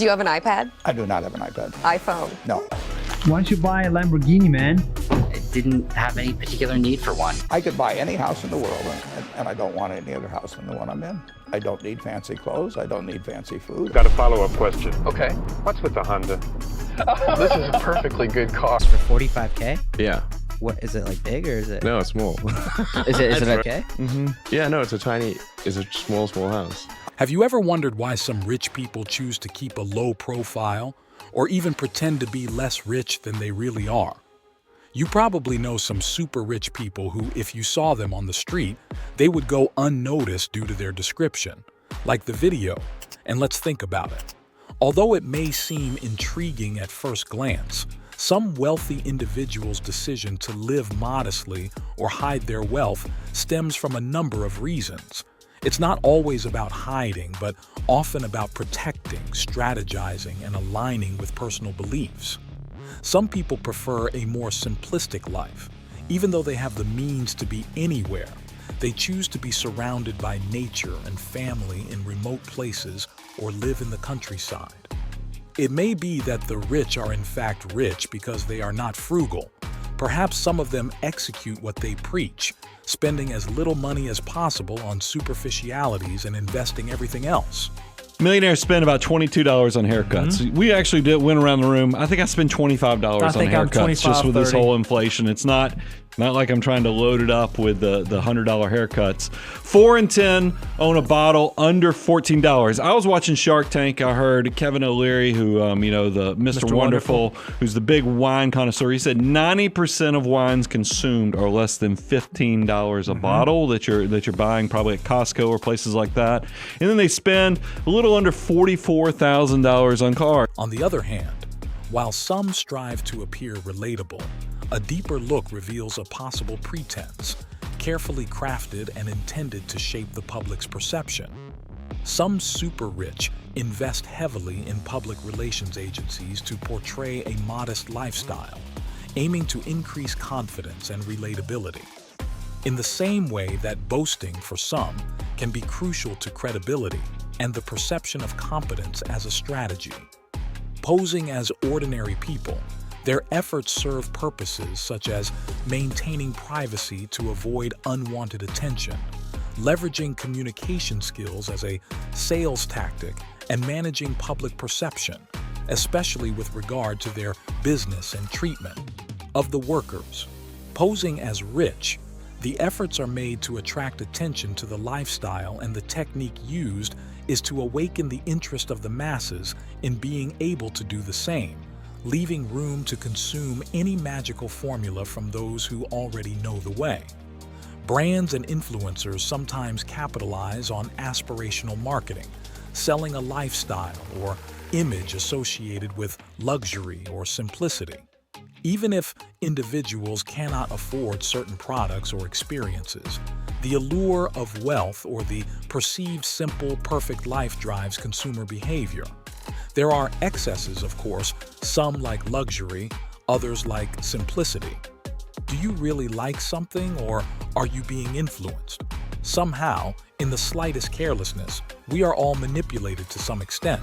Do you have an iPad? I do not have an iPad. iPhone? No. Why don't you buy a Lamborghini, man? I didn't have any particular need for one. I could buy any house in the world, and I don't want any other house than the one I'm in. I don't need fancy clothes. I don't need fancy food. Got a follow-up question. Okay. What's with the Honda? This is a perfectly good car. For 45K? Yeah. What is it, like big or is it? No, it's small. Is it okay? Yeah, no, it's a small house. Have you ever wondered why some rich people choose to keep a low profile or even pretend to be less rich than they really are? You probably know some super rich people who, if you saw them on the street, they would go unnoticed due to their description, like the video. And let's think about it. Although it may seem intriguing at first glance, some wealthy individuals' decision to live modestly or hide their wealth stems from a number of reasons. It's not always about hiding, but often about protecting, strategizing, and aligning with personal beliefs. Some people prefer a more simplistic life. Even though they have the means to be anywhere, they choose to be surrounded by nature and family in remote places or live in the countryside. It may be that the rich are in fact rich because they are not frugal. Perhaps some of them execute what they preach, spending as little money as possible on superficialities and investing everything else. Millionaires spend about $22 on haircuts. We actually went around the room. I think I spent $25 on haircuts just with this whole inflation. It's not like I'm trying to load it up with the $100 haircuts. 4 in 10 own a bottle under $14. I was watching Shark Tank. I heard Kevin O'Leary, who the Mr. Wonderful, who's the big wine connoisseur. He said 90% of wines consumed are less than $15 a bottle that you're buying probably at Costco or places like that. And then they spend a little under $44,000 on cars. On the other hand, while some strive to appear relatable, a deeper look reveals a possible pretense, carefully crafted and intended to shape the public's perception. Some super rich invest heavily in public relations agencies to portray a modest lifestyle, aiming to increase confidence and relatability. In the same way that boasting for some can be crucial to credibility and the perception of competence as a strategy. Posing as ordinary people, their efforts serve purposes such as maintaining privacy to avoid unwanted attention, leveraging communication skills as a sales tactic, and managing public perception, especially with regard to their business and treatment of the workers. Posing as rich, the efforts are made to attract attention to the lifestyle, and the technique used is to awaken the interest of the masses in being able to do the same, leaving room to consume any magical formula from those who already know the way. Brands and influencers sometimes capitalize on aspirational marketing, selling a lifestyle or image associated with luxury or simplicity. Even if individuals cannot afford certain products or experiences, the allure of wealth or the perceived simple, perfect life drives consumer behavior. There are excesses, of course, some like luxury, others like simplicity. Do you really like something, or are you being influenced? Somehow, in the slightest carelessness, we are all manipulated to some extent.